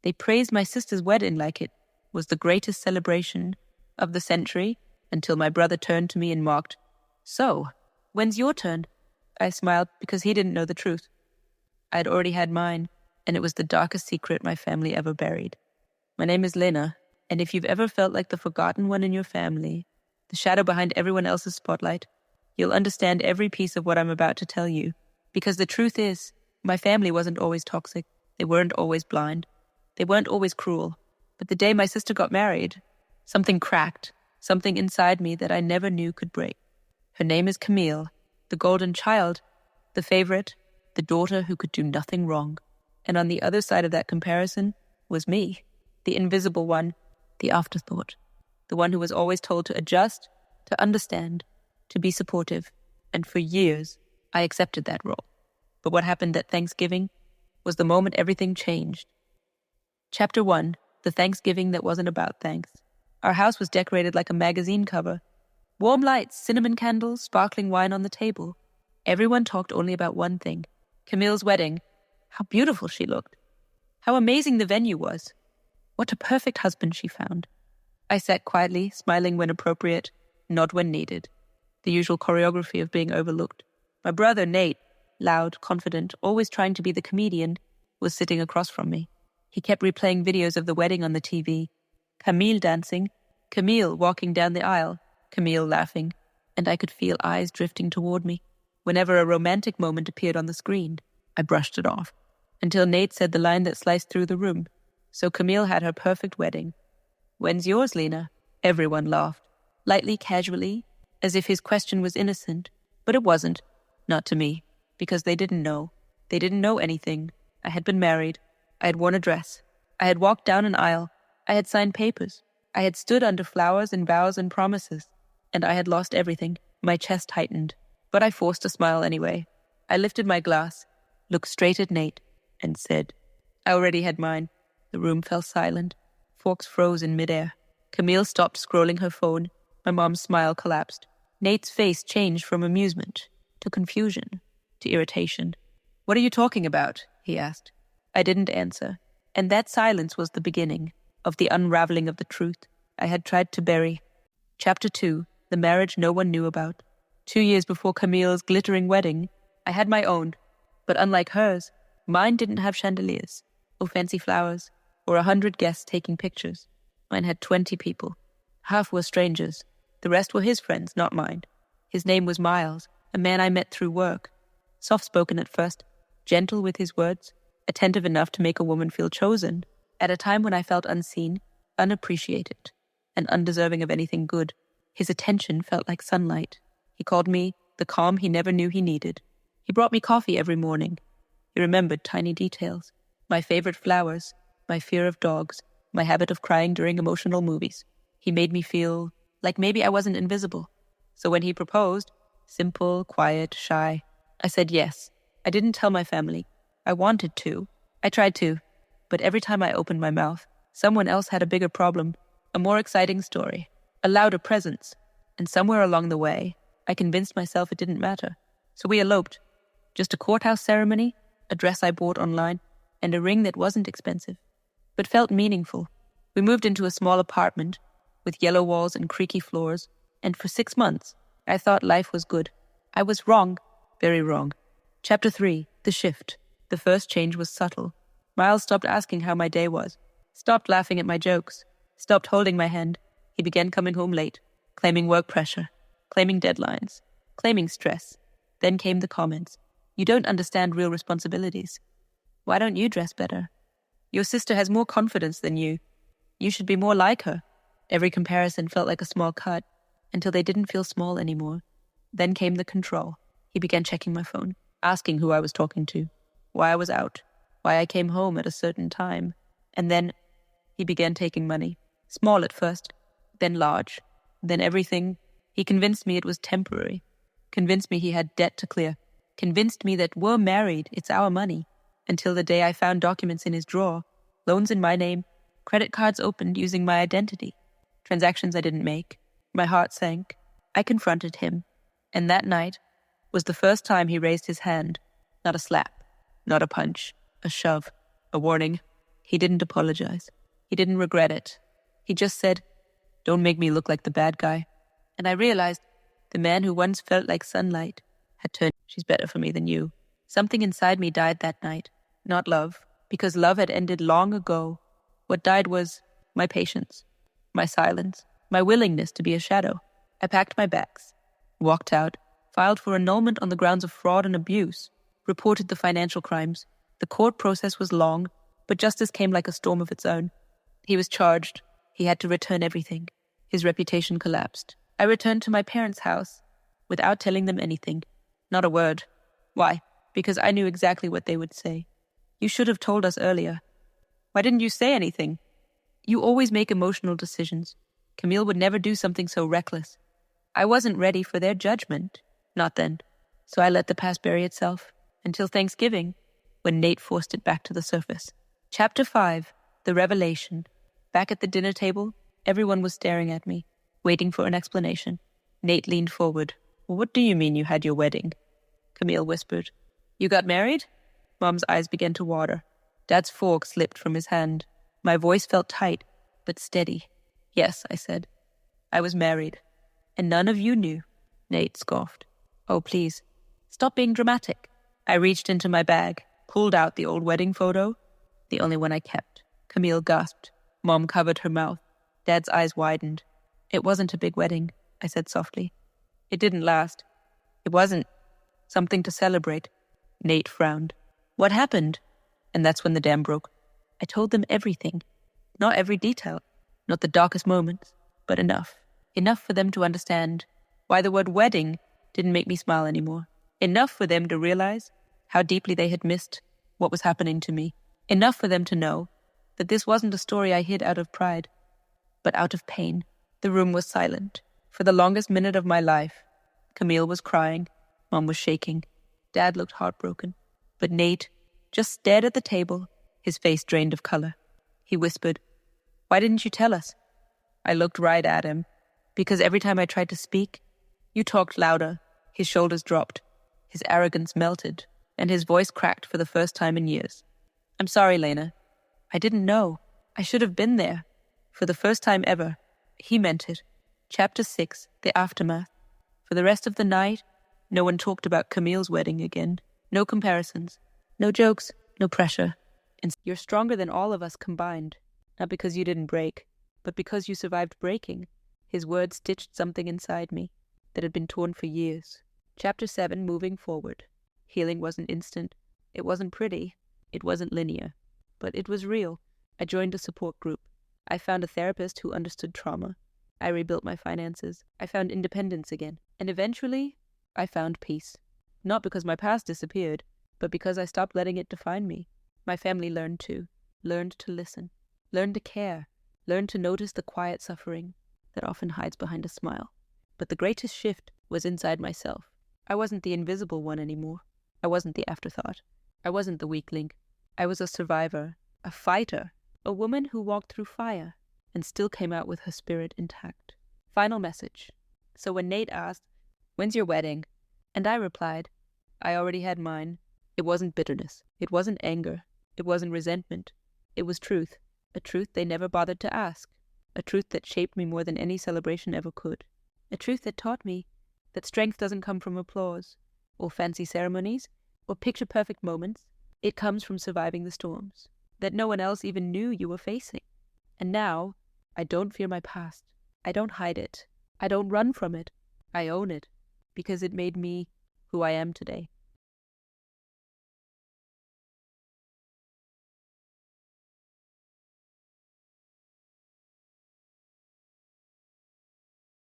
They praised my sister's wedding like it was the greatest celebration of the century until my brother turned to me and mocked, "So, when's your turn?" I smiled because he didn't know the truth. I had already had mine, and it was the darkest secret my family ever buried. My name is Lena, and if you've ever felt like the forgotten one in your family, the shadow behind everyone else's spotlight, you'll understand every piece of what I'm about to tell you. Because the truth is, my family wasn't always toxic. They weren't always blind. They weren't always cruel. But the day my sister got married, something cracked, something inside me that I never knew could break. Her name is Camille, the golden child, the favorite, the daughter who could do nothing wrong. And on the other side of that comparison was me, the invisible one, the afterthought, the one who was always told to adjust, to understand, to be supportive. And for years, I accepted that role. But what happened at Thanksgiving was the moment everything changed. Chapter 1, the Thanksgiving that wasn't about thanks. Our house was decorated like a magazine cover. Warm lights, cinnamon candles, sparkling wine on the table. Everyone talked only about one thing, Camille's wedding. How beautiful she looked. How amazing the venue was. What a perfect husband she found. I sat quietly, smiling when appropriate, not when needed. The usual choreography of being overlooked. My brother, Nate, loud, confident, always trying to be the comedian, was sitting across from me. He kept replaying videos of the wedding on the TV. Camille dancing, Camille walking down the aisle, Camille laughing, and I could feel eyes drifting toward me. Whenever a romantic moment appeared on the screen, I brushed it off, until Nate said the line that sliced through the room. So Camille had her perfect wedding. "When's yours, Lena?" Everyone laughed, lightly, casually, as if his question was innocent. But it wasn't, not to me, because they didn't know. They didn't know anything. I had been married. I had worn a dress. I had walked down an aisle. I had signed papers. I had stood under flowers and vows and promises. And I had lost everything. My chest tightened. But I forced a smile anyway. I lifted my glass, looked straight at Nate, and said, I already had mine. The room fell silent. Forks froze in midair. Camille stopped scrolling her phone. My mom's smile collapsed. Nate's face changed from amusement to confusion to irritation. "What are you talking about?" he asked. I didn't answer. And that silence was the beginning of the unraveling of the truth I had tried to bury. Chapter 2, the marriage no one knew about. 2 years before Camille's glittering wedding, I had my own. But unlike hers, mine didn't have chandeliers, or fancy flowers, or 100 guests taking pictures. Mine had 20 people. Half were strangers. The rest were his friends, not mine. His name was Miles, a man I met through work. Soft-spoken at first, gentle with his words, attentive enough to make a woman feel chosen, at a time when I felt unseen, unappreciated, and undeserving of anything good. His attention felt like sunlight. He called me the calm he never knew he needed. He brought me coffee every morning. He remembered tiny details. My favorite flowers, my fear of dogs, my habit of crying during emotional movies. He made me feel like maybe I wasn't invisible. So when he proposed, simple, quiet, shy, I said yes. I didn't tell my family. I wanted to. I tried to. But every time I opened my mouth, someone else had a bigger problem, a more exciting story, a louder presence. And somewhere along the way, I convinced myself it didn't matter. So we eloped. Just a courthouse ceremony, a dress I bought online, and a ring that wasn't expensive, but felt meaningful. We moved into a small apartment with yellow walls and creaky floors, and for 6 months, I thought life was good. I was wrong, very wrong. Chapter 3, the shift. The first change was subtle. Miles stopped asking how my day was, stopped laughing at my jokes, stopped holding my hand. He began coming home late, claiming work pressure, claiming deadlines, claiming stress. Then came the comments. You don't understand real responsibilities. Why don't you dress better? Your sister has more confidence than you. You should be more like her. Every comparison felt like a small cut, until they didn't feel small anymore. Then came the control. He began checking my phone, asking who I was talking to, why I was out, why I came home at a certain time. And then he began taking money. Small at first, then large, then everything. He convinced me it was temporary, convinced me he had debt to clear, convinced me that we're married, it's our money, until the day I found documents in his drawer, loans in my name, credit cards opened using my identity, transactions I didn't make. My heart sank. I confronted him, and that night was the first time he raised his hand. Not a slap, not a punch, a shove, a warning. He didn't apologize. He didn't regret it. He just said, "Don't make me look like the bad guy." And I realized the man who once felt like sunlight had turned, "She's better for me than you." Something inside me died that night. Not love, because love had ended long ago. What died was my patience, my silence, my willingness to be a shadow. I packed my bags, walked out, filed for annulment on the grounds of fraud and abuse, reported the financial crimes. The court process was long, but justice came like a storm of its own. He was charged. He had to return everything. His reputation collapsed. I returned to my parents' house without telling them anything. Not a word. Why? Because I knew exactly what they would say. "You should have told us earlier." "Why didn't you say anything?" "You always make emotional decisions. Camille would never do something so reckless." I wasn't ready for their judgment. Not then. So I let the past bury itself until Thanksgiving, when Nate forced it back to the surface. Chapter 5, The Revelation. Back at the dinner table, everyone was staring at me, waiting for an explanation. Nate leaned forward. "What do you mean you had your wedding?" Camille whispered. "You got married?" Mom's eyes began to water. Dad's fork slipped from his hand. My voice felt tight, but steady. "Yes," I said. "I was married. And none of you knew." Nate scoffed. "Oh, please, stop being dramatic." I reached into my bag, pulled out the old wedding photo, the only one I kept. Camille gasped. Mom covered her mouth. Dad's eyes widened. "It wasn't a big wedding," I said softly. "It didn't last. It wasn't something to celebrate." Nate frowned. "What happened?" And that's when the dam broke. I told them everything. Not every detail, not the darkest moments, but enough. Enough for them to understand why the word wedding didn't make me smile anymore. Enough for them to realize how deeply they had missed what was happening to me. Enough for them to know that this wasn't a story I hid out of pride, but out of pain. The room was silent. For the longest minute of my life, Camille was crying. Mom was shaking. Dad looked heartbroken. But Nate just stared at the table, his face drained of color. He whispered, "Why didn't you tell us?" I looked right at him. Because every time I tried to speak, you talked louder. His shoulders dropped. His arrogance melted, and his voice cracked for the first time in years. "I'm sorry, Lena. I didn't know. I should have been there. For the first time ever." He meant it. Chapter 6, The Aftermath. For the rest of the night, no one talked about Camille's wedding again. No comparisons. No jokes. No pressure. And "You're stronger than all of us combined. Not because you didn't break, but because you survived breaking." His words stitched something inside me that had been torn for years. Chapter 7, Moving Forward. Healing wasn't instant. It wasn't pretty. It wasn't linear. But it was real. I joined a support group. I found a therapist who understood trauma. I rebuilt my finances. I found independence again. And eventually, I found peace. Not because my past disappeared, but because I stopped letting it define me. My family learned to listen, learned to care, learned to notice the quiet suffering that often hides behind a smile. But the greatest shift was inside myself. I wasn't the invisible one anymore. I wasn't the afterthought. I wasn't the weak link. I was a survivor, a fighter, a woman who walked through fire and still came out with her spirit intact. Final message. So when Nate asked, "When's your wedding?" and I replied, "I already had mine," it wasn't bitterness. It wasn't anger. It wasn't resentment. It was truth. A truth they never bothered to ask. A truth that shaped me more than any celebration ever could. A truth that taught me that strength doesn't come from applause, or fancy ceremonies, or picture-perfect moments. It comes from surviving the storms that no one else even knew you were facing. And now, I don't fear my past. I don't hide it. I don't run from it. I own it, because it made me who I am today.